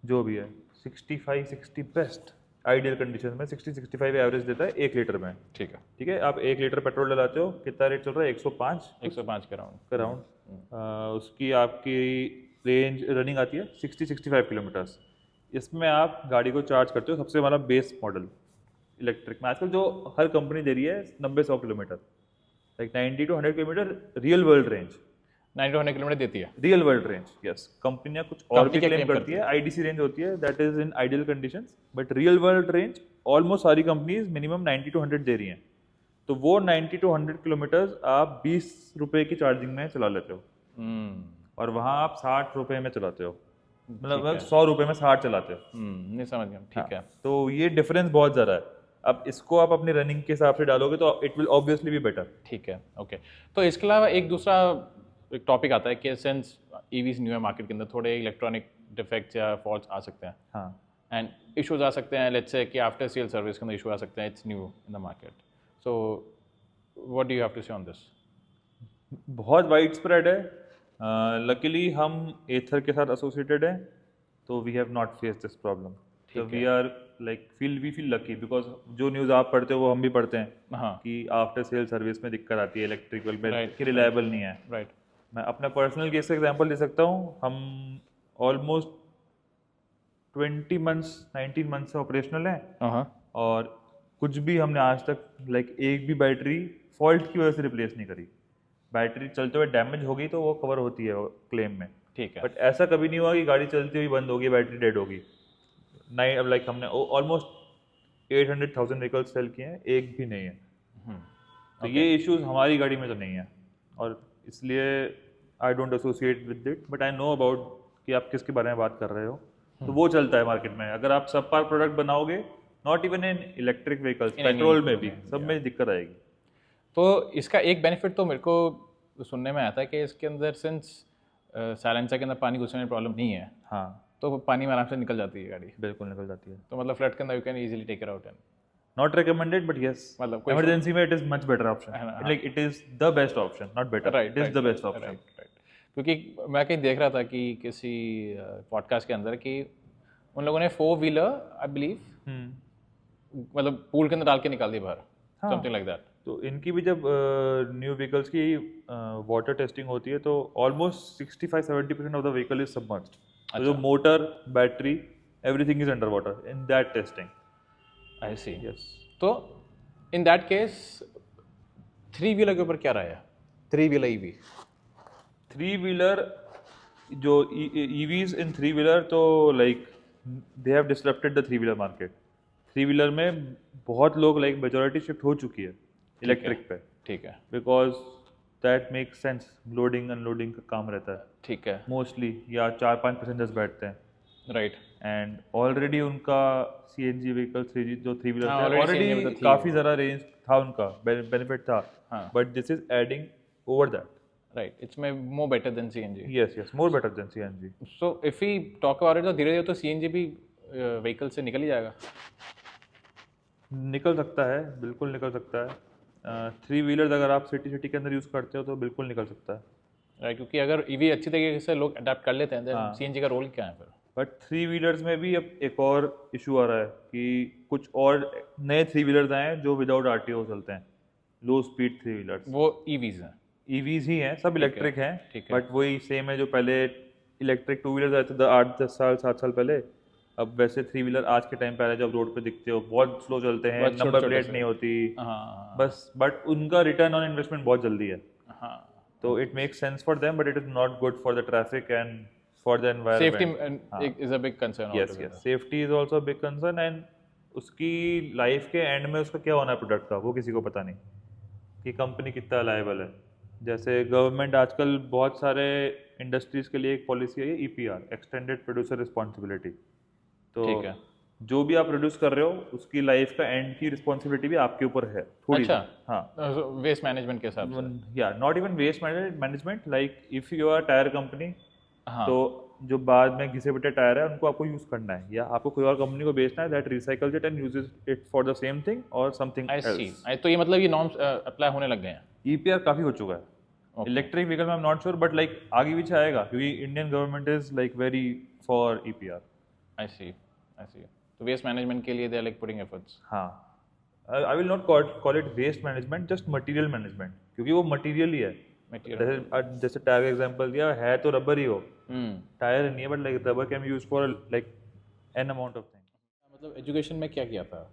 [SPEAKER 2] जो भी है 65-60 बेस्ट आइडियल कंडीशन में 60-65 एवरेज देता है 1 लीटर में।
[SPEAKER 1] ठीक है,
[SPEAKER 2] ठीक है, आप 1 लीटर पेट्रोल डलाते हो, कितना रेट चल रहा है? 105
[SPEAKER 1] 105 के राउंड।
[SPEAKER 2] का राउंड। उसकी आपकी रेंज रनिंग आती है 60-65 किलोमीटर्स। इसमें आप गाड़ी को चार्ज करते हो, सबसे हमारा बेस मॉडल इलेक्ट्रिक में आजकल जो हर कंपनी दे रही है 90-100 kilometre, like 90 to 100 kilometre real world range.
[SPEAKER 1] 90 kilometre देती है।
[SPEAKER 2] Real world range, yes. कंपनियां कुछ और
[SPEAKER 1] कंपनी
[SPEAKER 2] भी
[SPEAKER 1] क्या
[SPEAKER 2] क्लेम
[SPEAKER 1] claim
[SPEAKER 2] करती है, आईडीसी रेंज होती है, that is in ideal conditions, but real world range almost सारी कंपनीज मिनिमम 90 to 100 दे रही हैं। तो वो 90 to 100 किलोमीटर्स आप 20 रुपए की चार्जिंग में चला लेते हो, और वहाँ आप 60 रुपए में चलाते हो, मतलब 100 रुपए में 60 चलाते हो।
[SPEAKER 1] नहीं समझ गया, ठीक है।
[SPEAKER 2] तो ये डिफरेंस बहुत ज़्यादा है। अब इसको आप अपनी रनिंग के हिसाब से डालोगे तो it will obviously be better.
[SPEAKER 1] ठीक है, ओके। तो इसके अलावा एक दूसरा एक टॉपिक आता है कि सिंस ईवीज न्यू है मार्केट के अंदर, थोड़े इलेक्ट्रॉनिक डिफेक्ट्स या फॉल्ट्स आ सकते हैं
[SPEAKER 2] हाँ,
[SPEAKER 1] एंड इश्यूज आ सकते हैं। लेट्स से कि आफ्टर सेल सर्विस के अंदर इशू आ सकते हैं, it's new in the market. So what do you have to say on this?
[SPEAKER 2] बहुत वाइड स्प्रेड है। लकीली हम एथर के साथ एसोसिएटेड हैं, तो we have not face this problem. तो we are like we feel lucky, because जो न्यूज़ आप पढ़ते हो वो हम भी पढ़ते हैं
[SPEAKER 1] हाँ,
[SPEAKER 2] कि आफ्टर सेल सर्विस में दिक्कत आती है इलेक्ट्रिकल में,
[SPEAKER 1] Right,
[SPEAKER 2] कि रिलायबल नहीं है।
[SPEAKER 1] राइट।
[SPEAKER 2] मैं अपना पर्सनल केस का एग्जांपल ले सकता हूँ। हम ऑलमोस्ट 20 मंथ्स 19 मंथ से ऑपरेशनल हैं,
[SPEAKER 1] हाँ,
[SPEAKER 2] और कुछ भी हमने आज तक लाइक एक भी बैटरी फॉल्ट की वजह से रिप्लेस नहीं करी। बैटरी चलते हुए डैमेज हो गई तो वो कवर होती है क्लेम में,
[SPEAKER 1] ठीक है।
[SPEAKER 2] बट ऐसा कभी नहीं हुआ कि गाड़ी चलती हुई बंद होगी, बैटरी डेड होगी। नहीं, अब लाइक हमने ऑलमोस्ट 800,000 व्हीकल्स सेल किए हैं, एक भी नहीं है। तो ये इश्यूज हमारी गाड़ी में तो नहीं है, और इसलिए I don't associate with it, but I know about कि आप किसके बारे में बात कर रहे हो। तो वो चलता है मार्केट में। अगर आप सब पार प्रोडक्ट बनाओगे, not even in electric vehicles, petrol में भी, सब में दिक्कत आएगी।
[SPEAKER 1] तो इसका एक बेनिफिट तो मेरे को सुनने में आता है कि इसके अंदर सिंस साइलेंसर के अंदर पानी घुसने की प्रॉब्लम नहीं है,
[SPEAKER 2] हाँ,
[SPEAKER 1] तो पानी में आराम से निकल जाती है गाड़ी।
[SPEAKER 2] बिल्कुल निकल जाती है।
[SPEAKER 1] तो मतलब फ्लड के अंदर you can easily take it out and
[SPEAKER 2] not recommended, but yes,
[SPEAKER 1] मतलब कोई
[SPEAKER 2] इमरजेंसी में it is much better option.
[SPEAKER 1] हाँ।
[SPEAKER 2] Like it is the best option, not better,
[SPEAKER 1] right,
[SPEAKER 2] it is the best option.
[SPEAKER 1] Right. क्योंकि मैं कहीं देख रहा था कि किसी पॉडकास्ट के अंदर कि उन लोगों ने 4 व्हीलर आई बिलीव मतलब पूल के अंदर डाल के निकाल दी बाहर, समथिंग लाइक दैट।
[SPEAKER 2] तो इनकी भी जब न्यू व्हीकल्स की वाटर टेस्टिंग होती है तो almost 65-70% of the vehicle is submerged. तो जो motor, battery, everything is under water in that testing.
[SPEAKER 1] I see.
[SPEAKER 2] Yes.
[SPEAKER 1] तो इन दैट केस 3 व्हीलर के ऊपर क्या रहा है? 3 व्हीलर ईवी,
[SPEAKER 2] 3 व्हीलर जो EVs इन 3 व्हीलर, तो like they have disrupted the 3 wheeler market. 3 wheeler में बहुत लोग लाइक मेजॉरिटी शिफ्ट हो चुकी है इलेक्ट्रिक पे,
[SPEAKER 1] ठीक है,
[SPEAKER 2] because that makes sense. Loading unloading का काम रहता है
[SPEAKER 1] ठीक है,
[SPEAKER 2] मोस्टली, या 4-5 पैसेंजर्स बैठते हैं,
[SPEAKER 1] राइट।
[SPEAKER 2] एंड ऑलरेडी उनका CNG व्हीकल 3G जो 3 व्हीलर
[SPEAKER 1] हाँ,
[SPEAKER 2] थे,
[SPEAKER 1] already
[SPEAKER 2] ऑलरेडी
[SPEAKER 1] CNG में तो थी
[SPEAKER 2] काफ़ी ज़्यादा रेंज था उनका, बेनिफिट था,
[SPEAKER 1] हाँ।
[SPEAKER 2] But this is adding over that.
[SPEAKER 1] Right, it's more better than CNG.
[SPEAKER 2] Yes yes, more better than CNG।
[SPEAKER 1] So if we talk about it, तो धीरे धीरे तो CNG भी व्हीकल से निकल ही जाएगा।
[SPEAKER 2] निकल सकता है, बिल्कुल निकल सकता है। 3 व्हीलर्स अगर आप सिटी के अंदर यूज़ करते हो तो बिल्कुल निकल सकता है।
[SPEAKER 1] राइट, क्योंकि अगर ईवी अच्छी तरीके से लोग अडाप्ट कर लेते हैं तो CNG का रोल क्या है फिर?
[SPEAKER 2] बट 3 व्हीलर्स में भी अब एक और इशू आ रहा है कि कुछ और नए 3 व्हीलर्स आए हैं जो विदाउट RTO चलते हैं, लो स्पीड 3 व्हीलर्स।
[SPEAKER 1] वो EVs हैं।
[SPEAKER 2] EVs ही हैं, सब इलेक्ट्रिक हैं,
[SPEAKER 1] ठीक है।
[SPEAKER 2] बट वही सेम है जो पहले इलेक्ट्रिक 2 व्हीलर्स आए थे 8-10 साल 7 साल पहले। अब वैसे 3 व्हीलर आज के टाइम पे आ रहे हैं, जब रोड पे दिखते हो बहुत स्लो चलते हैं,
[SPEAKER 1] बहुत
[SPEAKER 2] नंबर
[SPEAKER 1] छोटे
[SPEAKER 2] प्लेट
[SPEAKER 1] से।
[SPEAKER 2] नहीं होती,
[SPEAKER 1] हाँ,
[SPEAKER 2] बस। बट उनका रिटर्न ऑन इन्वेस्टमेंट बहुत जल्दी है,
[SPEAKER 1] हाँ।
[SPEAKER 2] तो it makes sense for them, but it is not good for the traffic and for the environment.
[SPEAKER 1] Safety is a big concern.
[SPEAKER 2] Yes yes, safety is also big concern, and उसकी लाइफ के एंड में उसका क्या होना है प्रोडक्ट का, वो किसी को पता नहीं कि कंपनी कितना लायबल है। जैसे गवर्नमेंट आजकल बहुत सारे इंडस्ट्रीज के लिए एक पॉलिसी है EPR, एक्सटेंडेड प्रोड्यूसर रिस्पॉन्सिबिलिटी। तो
[SPEAKER 1] ठीक है।
[SPEAKER 2] जो भी आप प्रोड्यूस कर रहे हो उसकी लाइफ का एंड की रिस्पॉन्सिबिलिटी भी आपके ऊपर है थोड़ी।
[SPEAKER 1] अच्छा,
[SPEAKER 2] हाँ,
[SPEAKER 1] वेस्ट मैनेजमेंट के हिसाब से।
[SPEAKER 2] या not even waste management, like if you are tyre company,
[SPEAKER 1] हाँ,
[SPEAKER 2] तो जो बाद में घिसे पिटे टायर है उनको आपको यूज करना है, या आपको कोई और कंपनी को बेचना है that recycles it and uses it for the same thing और समथिंग
[SPEAKER 1] आई सी।
[SPEAKER 2] एल्स।
[SPEAKER 1] तो ये मतलब ये नॉर्म्स अप्लाई होने लग गए हैं।
[SPEAKER 2] EPR काफी हो चुका है इलेक्ट्रिक व्हीकल में, I am not sure, but like आगे पीछे आएगा क्योंकि Indian government is like very for EPR।
[SPEAKER 1] I see. तो वेस्ट मैनेजमेंट के लिए they are like putting efforts.
[SPEAKER 2] हाँ, I will not call it waste management, just material management, क्योंकि वो मटेरियल ही है।
[SPEAKER 1] मटेरियल
[SPEAKER 2] जैसे टायर का एग्जांपल दिया, है तो रबर ही हो, टायर नहीं है, but like rubber can be use for like an amount of thing.
[SPEAKER 1] मतलब एजुकेशन में क्या किया था?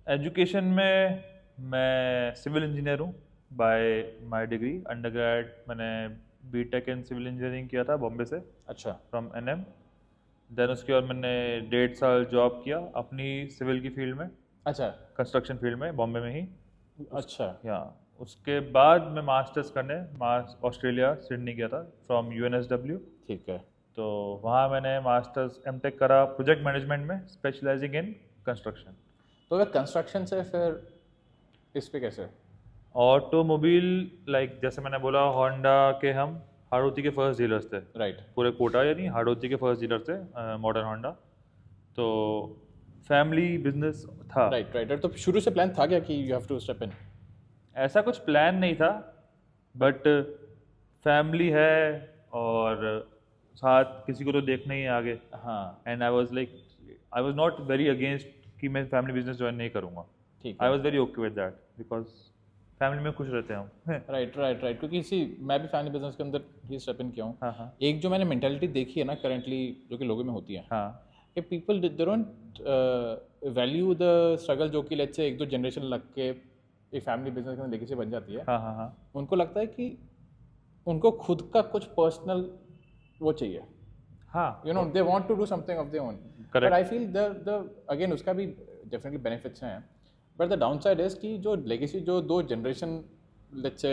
[SPEAKER 2] एजुकेशन में मैं सिविल इंजीनियर हूँ बाय माय डिग्री। अंडरग्रेड मैंने बीटेक इन सिविल इंजीनियरिंग किया था बॉम्बे से,
[SPEAKER 1] अच्छा
[SPEAKER 2] फ्रॉम एनएम। देन उसके बाद मैंने 1.5 साल जॉब किया अपनी सिविल की फील्ड में,
[SPEAKER 1] अच्छा
[SPEAKER 2] कंस्ट्रक्शन फील्ड में, बॉम्बे में ही।
[SPEAKER 1] अच्छा
[SPEAKER 2] या उसके बाद मैं मास्टर्स करने ऑस्ट्रेलिया सिडनी गया था, फ्रॉम यूएनएसडब्ल्यू।
[SPEAKER 1] ठीक है।
[SPEAKER 2] तो वहाँ मैंने मास्टर्स एमटेक करा प्रोजेक्ट मैनेजमेंट में, स्पेशलाइजिंग इन कंस्ट्रक्शन।
[SPEAKER 1] तो अगर कंस्ट्रक्शन से फिर इस पे कैसे?
[SPEAKER 2] ऑटोमोबाइल, लाइक जैसे मैंने बोला, होंडा के हम हाड़ौती के फर्स्ट डीलर्स थे
[SPEAKER 1] राइट
[SPEAKER 2] पूरे कोटा, यानी हाड़ौती के फर्स्ट डीलर थे, मॉडर्न होंडा। तो फैमिली बिजनेस था।
[SPEAKER 1] Right right. तो शुरू से प्लान था क्या कि you have to step in?
[SPEAKER 2] ऐसा कुछ प्लान नहीं था, बट फैमिली है और साथ किसी को तो देखना ही है आगे।
[SPEAKER 1] हाँ
[SPEAKER 2] and I was not very against कि मैं फैमिली बिजनेस ज्वाइन नहीं करूँगा।
[SPEAKER 1] ठीक
[SPEAKER 2] आई
[SPEAKER 1] है।
[SPEAKER 2] Was very okay with that, because family में खुश रहते हैं हम।
[SPEAKER 1] राइट राइट राइट, क्योंकि इसी मैं भी फैमिली बिजनेस के अंदर ही स्टेप इन किया हूँ।
[SPEAKER 2] हाँ हाँ
[SPEAKER 1] एक जो मैंने मेंटालिटी देखी है ना करंटली, जो कि लोगों में होती है,
[SPEAKER 2] हाँ
[SPEAKER 1] कि people they don't value the struggle जो कि लेट्स से एक दो जनरेशन लग के एक फैमिली बिजनेस के अंदर लेगेसी बन जाती है।
[SPEAKER 2] हाँ हाँ हाँ
[SPEAKER 1] उनको लगता है कि उनको खुद का कुछ पर्सनल वो चाहिए,
[SPEAKER 2] हाँ
[SPEAKER 1] you know, they want to do something of their own. But
[SPEAKER 2] Correct.
[SPEAKER 1] I feel the again उसका भी डेफिनेटली बेनिफिट्स हैं, but the down side is कि जो लेगेसी जो दो जनरेशन लेट्स से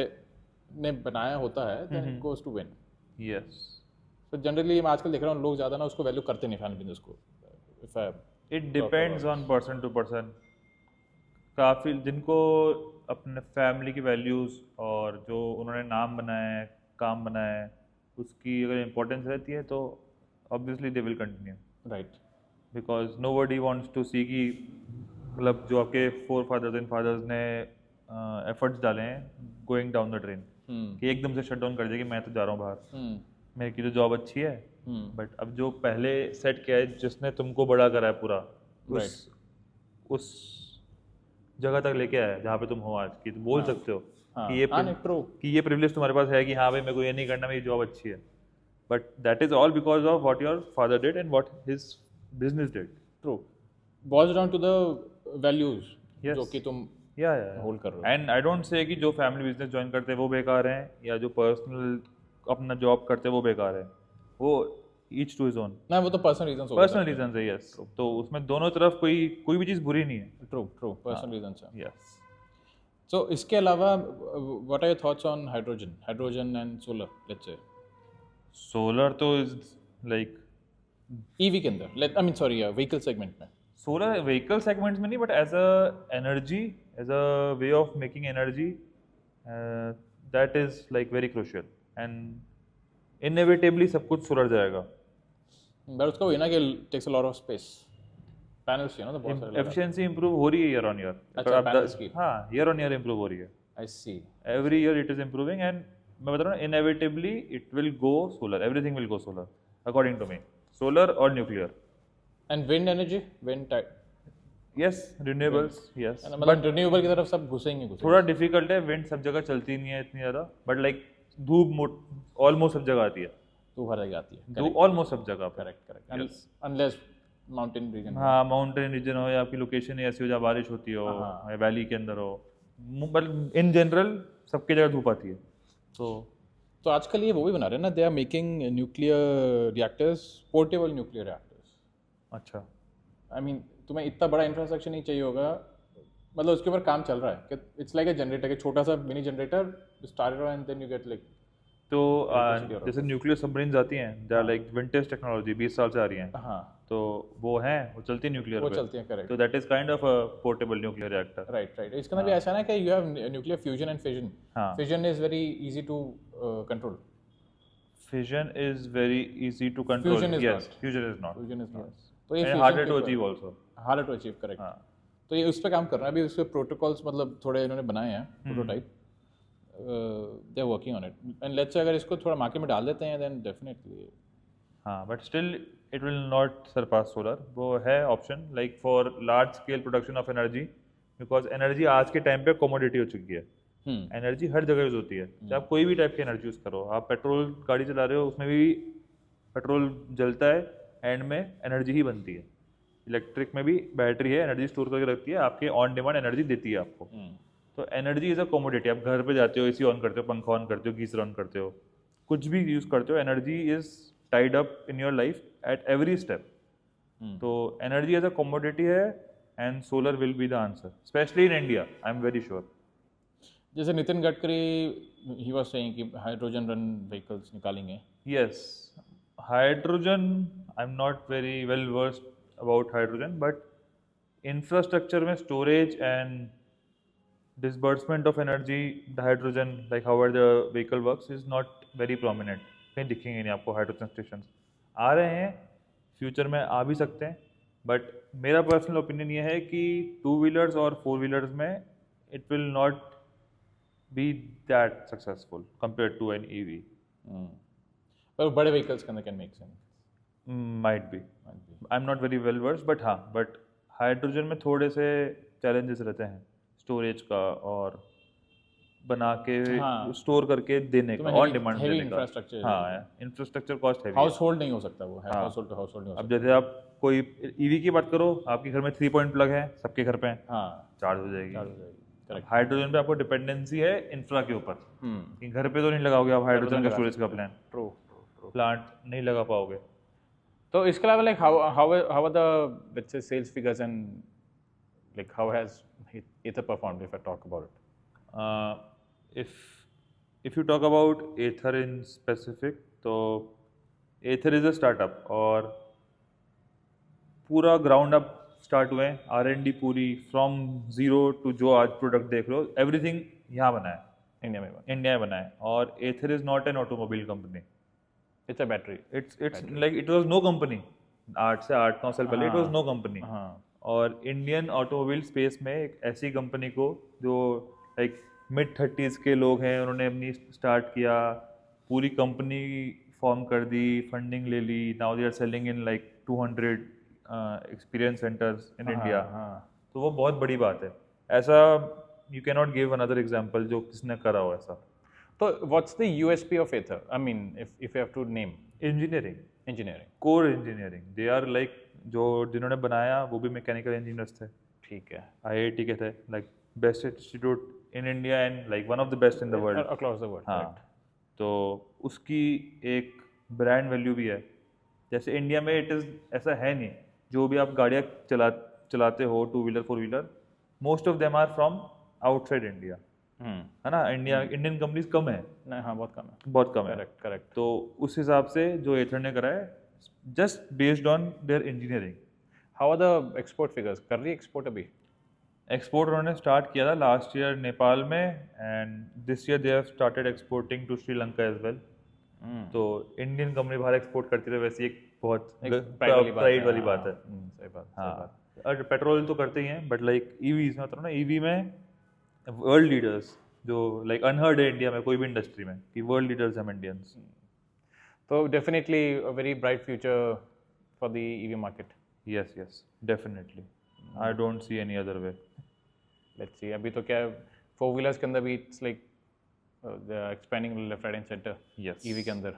[SPEAKER 1] ने बनाया होता है, then it goes to win.
[SPEAKER 2] Yes,
[SPEAKER 1] तो जनरली मैं आजकल देख रहा हूँ लोग ज़्यादा ना उसको वैल्यू करते नहीं फैमिली बिजनेस को। If I
[SPEAKER 2] it depends on person to person. काफ़ी जिनको अपने फैमिली की वैल्यूज़ और जो उन्होंने नाम बनाया है, काम बनाया है, उसकी अगर इम्पोर्टेंस रहती है तो obviously they will continue,
[SPEAKER 1] right
[SPEAKER 2] because nobody wants to see कि मतलब जो आपके फोर फादर्स एंड फादर्स ने एफर्ट्स डाले हैं गोइंग डाउन द ड्रेन, कि एकदम से शट डाउन कर दिया कि मैं तो जा रहा हूँ बाहर, मेरी की तो जॉब अच्छी है, बट अब जो पहले सेट किया है, जिसने तुमको बड़ा करा है पूरा, उस जगह तक लेके आया है जहाँ पे तुम हो आज की, तो बोल सकते हो कि ये प्रिविलेज तुम्हारे पास है कि हाँ भाई मेरे को ये नहीं करना, मेरी जॉब अच्छी है, but that is all because of what your father did and what his business did.
[SPEAKER 1] True, boils down to the values
[SPEAKER 2] Yes.
[SPEAKER 1] जो कि तुम
[SPEAKER 2] या
[SPEAKER 1] होल्ड कर रहे हो।
[SPEAKER 2] एंड आई डोंट से कि जो फैमिली बिजनेस ज्वाइन करते हैं वो बेकार हैं, या जो पर्सनल अपना जॉब करते हैं वो बेकार है, वो ईच टू हिज ओन,
[SPEAKER 1] ना वो तो पर्सनल रीजंस हो
[SPEAKER 2] पर्सनल रीजन है। यस, तो उसमें दोनों तरफ कोई भी चीज़ बुरी नहीं है।
[SPEAKER 1] ट्रू ट्रू, पर्सनल रीजंस है।
[SPEAKER 2] यस,
[SPEAKER 1] सो इसके अलावा what are your thoughts on hydrogen and solar, let's say
[SPEAKER 2] solar तो इज लाइक
[SPEAKER 1] ईवी के अंदर, let I mean sorry vehicle segment में।
[SPEAKER 2] सोलर व्हीकल सेगमेंट्स में नहीं, but as a energy, as a way of making energy, that is like very crucial, and inevitably सब कुछ सोलर जाएगा।
[SPEAKER 1] बट उसका वही ना कि takes a lot of space, panels ना तो बहुत सारे
[SPEAKER 2] एफिशिएंसी इंप्रूव हो रही है ईयर ऑन ईयर।
[SPEAKER 1] अच्छा, panels की।
[SPEAKER 2] हाँ, ईयर ऑन ईयर इंप्रूव हो रही है,
[SPEAKER 1] I see.
[SPEAKER 2] Every year it is improving, and मैं बता रहा हूँ inevitably it will go solar, everything will go solar according to me, solar और nuclear.
[SPEAKER 1] And wind energy, wind type,
[SPEAKER 2] yes, renewables, yes,
[SPEAKER 1] मतलब रिन्यूएबल की तरफ सब घुसेंगे
[SPEAKER 2] थोड़ा डिफिकल्ट है, विंड सब जगह चलती नहीं है इतनी ज़्यादा, बट लाइक धूप ऑलमोस्ट सब जगह आती है,
[SPEAKER 1] तो हर जगह आती है।
[SPEAKER 2] धूप ऑलमोस्ट सब जगह पे।
[SPEAKER 1] Correct, unless mountain region.
[SPEAKER 2] हाँ, माउंटेन रीजन हो या आपकी लोकेशन ऐसी हो जहाँ बारिश होती हो, या वैली के अंदर हो, बट इन जनरल सबकी जगह धूप आती है।
[SPEAKER 1] तो आजकल ये वो भी बना रहे हैं ना, they are making nuclear reactors, portable nuclear reactors.
[SPEAKER 2] अच्छा,
[SPEAKER 1] आई मीन तुम्हें इतना बड़ा इंफ्रास्ट्रक्चर नहीं चाहिए होगा, मतलब उसके ऊपर काम चल रहा है कि इट्स लाइक अ जनरेटर, के छोटा सा mini generator start and then you get like.
[SPEAKER 2] तो जैसे न्यूक्लियर सबमरीन्स आती हैं, they are like vintage technology, 20 साल से आ रही हैं,
[SPEAKER 1] हाँ
[SPEAKER 2] तो वो हैं, वो चलती है न्यूक्लियर
[SPEAKER 1] वो
[SPEAKER 2] पे,
[SPEAKER 1] चलती है। करेक्ट,
[SPEAKER 2] तो that is kind of a portable nuclear reactor.
[SPEAKER 1] Right right. इसके अंदर भी ऐसा ना कि you have nuclear fusion and fission.
[SPEAKER 2] हाँ,
[SPEAKER 1] fission is very easy to control,
[SPEAKER 2] fission is very easy to control.
[SPEAKER 1] Fusion is
[SPEAKER 2] yes,
[SPEAKER 1] not.
[SPEAKER 2] fusion is not.
[SPEAKER 1] Fusion is not.
[SPEAKER 2] Yes.
[SPEAKER 1] तो ये
[SPEAKER 2] And
[SPEAKER 1] fusion
[SPEAKER 2] harder
[SPEAKER 1] के
[SPEAKER 2] to
[SPEAKER 1] ऊपर-
[SPEAKER 2] achieve also.
[SPEAKER 1] Harder to achieve, correct.
[SPEAKER 2] हाँ,
[SPEAKER 1] तो ये उस पर काम कर रहा है अभी, उसके प्रोटोकॉल्स मतलब थोड़े इन्होंने बनाए हैं, prototype, they are working on it, and let's say अगर इसको थोड़ा मार्केट में डाल देते हैं देन डेफिनेटली।
[SPEAKER 2] हाँ, but still it will not surpass solar. वो है option like for large scale production of energy, because energy आज के टाइम पे कमोडिटी हो चुकी है, एनर्जी हर जगह यूज होती है, चाहे आप कोई भी टाइप की एनर्जी यूज करो। आप पेट्रोल गाड़ी चला रहे हो, उसमें भी पेट्रोल जलता है, एंड में एनर्जी ही बनती है। इलेक्ट्रिक में भी बैटरी है, एनर्जी स्टोर करके रखती है, आपके ऑन डिमांड एनर्जी देती है आपको। तो एनर्जी इज अ कमोडिटी। आप घर पे जाते हो, एसी ऑन करते हो, पंखा ऑन करते हो, गीजर ऑन करते हो, कुछ भी यूज करते हो, energy is tied up in your life at every step. तो एनर्जी एज अ कमोडिटी है, and solar will be the answer, specially in India, I am very sure.
[SPEAKER 1] जैसे Nitin Gadkari he was saying कि हाइड्रोजन रन व्हीकल्स निकालेंगे।
[SPEAKER 2] Yes, hydrogen, I'm not very well versed about hydrogen, but infrastructure में storage and disbursement of energy, the hydrogen, like however the vehicle works, is not very prominent. कहीं दिखेंगे नहीं आपको हाइड्रोजन स्टेशन। आ रहे हैं, फ्यूचर में आ भी सकते हैं, बट मेरा पर्सनल ओपिनियन ये है कि टू व्हीलर्स और फोर व्हीलर्स में it will not be that successful compare to an EV.
[SPEAKER 1] पर बड़े व्हीकल्स के अंदर can make sense.
[SPEAKER 2] Might be, I am not very well versed, but हाँ, बट हाइड्रोजन में थोड़े से चैलेंजेस रहते हैं स्टोरेज का, और बना के स्टोर करके देने का, ऑन डिमांड देने का।
[SPEAKER 1] इंफ्रास्ट्रक्चर,
[SPEAKER 2] हाँ, इंफ्रास्ट्रक्चर कॉस्ट है।
[SPEAKER 1] हाउस होल्ड नहीं हो सकता वो, हाउस होल्ड नहीं हो
[SPEAKER 2] अब जैसे आप कोई ईवी की बात करो, आपके घर में 3 पॉइंट प्लग है, सबके घर पे
[SPEAKER 1] सकता। हाँ,
[SPEAKER 2] चार्ज हो जाएगी।
[SPEAKER 1] करेक्ट।
[SPEAKER 2] हाइड्रोजन पे आपको डिपेंडेंसी है इंफ्रा के ऊपर, कि घर पे तो नहीं लगाओगे आप हाइड्रोजन का स्टोरेज का प्लान,
[SPEAKER 1] ट्रू,
[SPEAKER 2] प्लांट नहीं लगा पाओगे।
[SPEAKER 1] तो इसके अलावा like how are the let's say sales figures and like how has Ather performed if I talk about it?
[SPEAKER 2] If you talk about Ather in specific, तो Ather is a startup, और पूरा ग्राउंड अप स्टार्ट हुए, R&D पूरी फ्रॉम जीरो टू जो आज प्रोडक्ट देख लो, एवरीथिंग यहाँ बना है, इंडिया में बना है। और Ather is not an automobile company,
[SPEAKER 1] it's a battery,
[SPEAKER 2] it's like it was no company 8 साल पहले, it was no company। और इंडियन ऑटोमोबाइल स्पेस में एक ऐसी कंपनी को जो लाइक mid-30s के लोग हैं, उन्होंने अपनी स्टार्ट किया, पूरी कंपनी फॉर्म कर दी, फंडिंग ले ली, now they are selling in like 200 experience centers in India. तो वो बहुत बड़ी बात है। ऐसा you can not give another example जो किसने करा हो ऐसा।
[SPEAKER 1] तो what's the USP of Ather? I mean, if you have to name.
[SPEAKER 2] Engineering, core engineering. They are like, जो जिन्होंने बनाया वो भी मैकेनिकल इंजीनियर्स थे,
[SPEAKER 1] ठीक है,
[SPEAKER 2] IIT के थे, like best institute in India and like one of the best in the world,
[SPEAKER 1] across the world.
[SPEAKER 2] हाँ, तो उसकी एक ब्रांड वैल्यू भी है। जैसे इंडिया में इट इज़ ऐसा है नहीं, जो भी आप गाड़ियाँ चलाते हो, two wheeler four wheeler, most of them are from outside India, है ना। इंडियन कंपनीज कम है,
[SPEAKER 1] हाँ बहुत कम है। करेक्ट।
[SPEAKER 2] तो उस हिसाब से जो Ather ने करा है, just based on their engineering.
[SPEAKER 1] How are the export figures? कर रही है एक्सपोर्ट अभी?
[SPEAKER 2] एक्सपोर्ट उन्होंने स्टार्ट किया था लास्ट ईयर नेपाल में, and this year they have started exporting to Sri Lanka as well. तो इंडियन कंपनी बाहर एक्सपोर्ट करती है, वैसे एक बहुत प्राइड वाली बात है।
[SPEAKER 1] सही बात।
[SPEAKER 2] हाँ, और पेट्रोल तो करते ही हैं, बट लाइक ईवीज में, मतलब ना ईवी में वर्ल्ड लीडर्स जो लाइक अनहर्ड है इंडिया में कोई भी इंडस्ट्री में, कि वर्ल्ड लीडर्स हम इंडियंस।
[SPEAKER 1] तो definitely a very bright future for the EV market.
[SPEAKER 2] Yes, definitely, I don't see any other way.
[SPEAKER 1] Let's see. अभी तो क्या है, फोर व्हीलर्स के अंदर भी it's like expanding left right and centre EV के अंदर।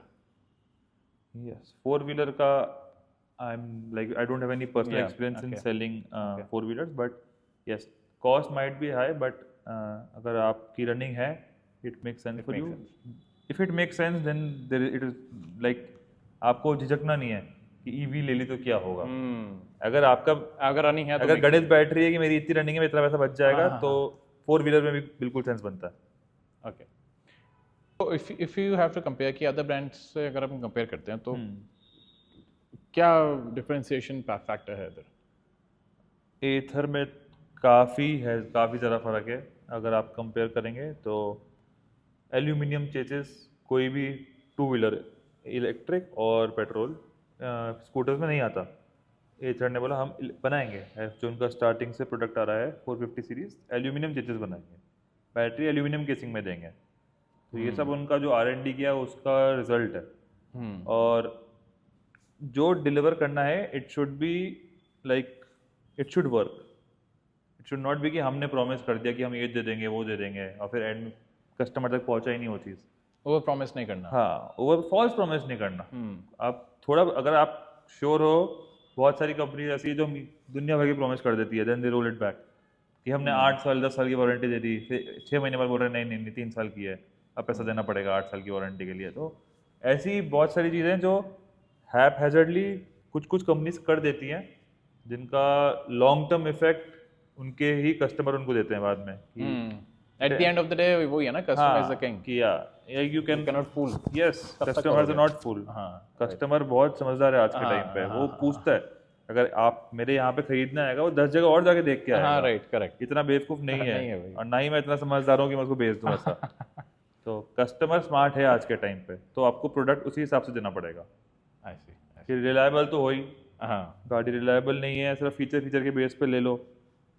[SPEAKER 2] यस, फोर व्हीलर का I am like, I don't have any personal experience in selling four wheelers, but yes, cost might be high, but अगर आपकी रनिंग है, it makes sense for you. If it makes sense, then there it is like, आपको झिझकना नहीं है कि ईवी ले ली तो क्या होगा। अगर रनिंग है, अगर गणित बैटरी है कि मेरी इतनी रनिंग है, इतना पैसा बच जाएगा, तो फोर व्हीलर में भी बिल्कुल सेंस बनता है।
[SPEAKER 1] ओके, तो if you have to compare कि अदर ब्रांड्स से अगर हम कंपेयर करते हैं, तो क्या डिफरेंशिएशन फैक्टर है इधर?
[SPEAKER 2] Ather में काफ़ी ज़्यादा फ़र्क है। अगर आप कंपेयर करेंगे तो एल्यूमिनियम चेसिस कोई भी टू व्हीलर, इलेक्ट्रिक और पेट्रोल स्कूटर्स में नहीं आता। Ather ने बोला हम बनाएंगे, जो उनका स्टार्टिंग से प्रोडक्ट आ रहा है 450 सीरीज, एल्यूमिनियम चेसिस बनाएंगे, बैटरी एल्यूमिनियम केसिंग में देंगे। तो ये सब उनका जो R&D किया उसका रिजल्ट है। और जो डिलीवर करना है, it should be like, it should work, it should not be कि हमने प्रॉमिस कर दिया कि हम ये दे देंगे वो दे देंगे और फिर एंड कस्टमर तक पहुंचा ही नहीं वो चीज़।
[SPEAKER 1] ओवर प्रॉमिस नहीं करना।
[SPEAKER 2] हाँ, ओवर फॉल्स प्रॉमिस नहीं करना।
[SPEAKER 1] हम्म,
[SPEAKER 2] आप थोड़ा, अगर आप श्योर हो, बहुत सारी कंपनी ऐसी है जो दुनिया भर की प्रॉमिस कर देती है, then they roll it back कि हमने 8 साल 10 साल की वारंटी दे दी, फिर 6 महीने बाद बोल रहे हैं नहीं नहीं नहीं 3 साल की है, अब पैसा देना पड़ेगा 8 साल की वारंटी के लिए। तो ऐसी बहुत सारी चीज़ें जो हैप हैजर्डली कुछ कुछ कंपनीज कर देती हैं, जिनका लॉन्ग टर्म इफेक्ट उनके ही कस्टमर उनको देते हैं बाद में कि
[SPEAKER 1] at the end of the day वही है ना, कस्टमर इज द किंग।
[SPEAKER 2] कि you can
[SPEAKER 1] cannot fool.
[SPEAKER 2] Yes, customers are not fool.
[SPEAKER 1] हाँ,
[SPEAKER 2] कस्टमर बहुत समझदार है आज के
[SPEAKER 1] हाँ,
[SPEAKER 2] टाइम पे।
[SPEAKER 1] हाँ,
[SPEAKER 2] वो पूछता है, अगर आप मेरे यहाँ पे खरीदना आएगा वो 10 जगह और जाके देख के आएगा।
[SPEAKER 1] हाँ, राइट, करेक्ट।
[SPEAKER 2] इतना बेवकूफ नहीं
[SPEAKER 1] नहीं है
[SPEAKER 2] है
[SPEAKER 1] भाई।
[SPEAKER 2] और ना ही मैं इतना समझदार हूँ कि मैं उसको बेच दूँ ऐसा। तो कस्टमर स्मार्ट है आज के टाइम पे, तो आपको प्रोडक्ट उसी हिसाब से देना पड़ेगा।
[SPEAKER 1] आई सी।
[SPEAKER 2] फिर रिलायबल तो हो ही,
[SPEAKER 1] हाँ,
[SPEAKER 2] गाड़ी रिलायबल नहीं है, सिर्फ फीचर के बेस पे ले लो,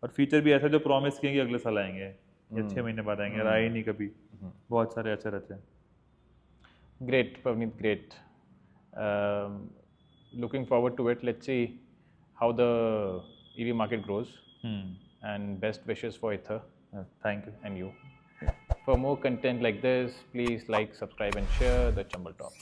[SPEAKER 2] और फीचर भी ऐसा जो प्रॉमिस किए कि अगले साल आएंगे या 6 महीने बाद आएंगे, और आए ही नहीं कभी। बहुत सारे ऐसे रहते हैं।
[SPEAKER 1] great, Pavneet, great. Looking forward to it. Let's see how the EV market grows, and best wishes for Ather
[SPEAKER 2] thank you.
[SPEAKER 1] and you. For more content like this, please like, subscribe, and share the Chambal Talk.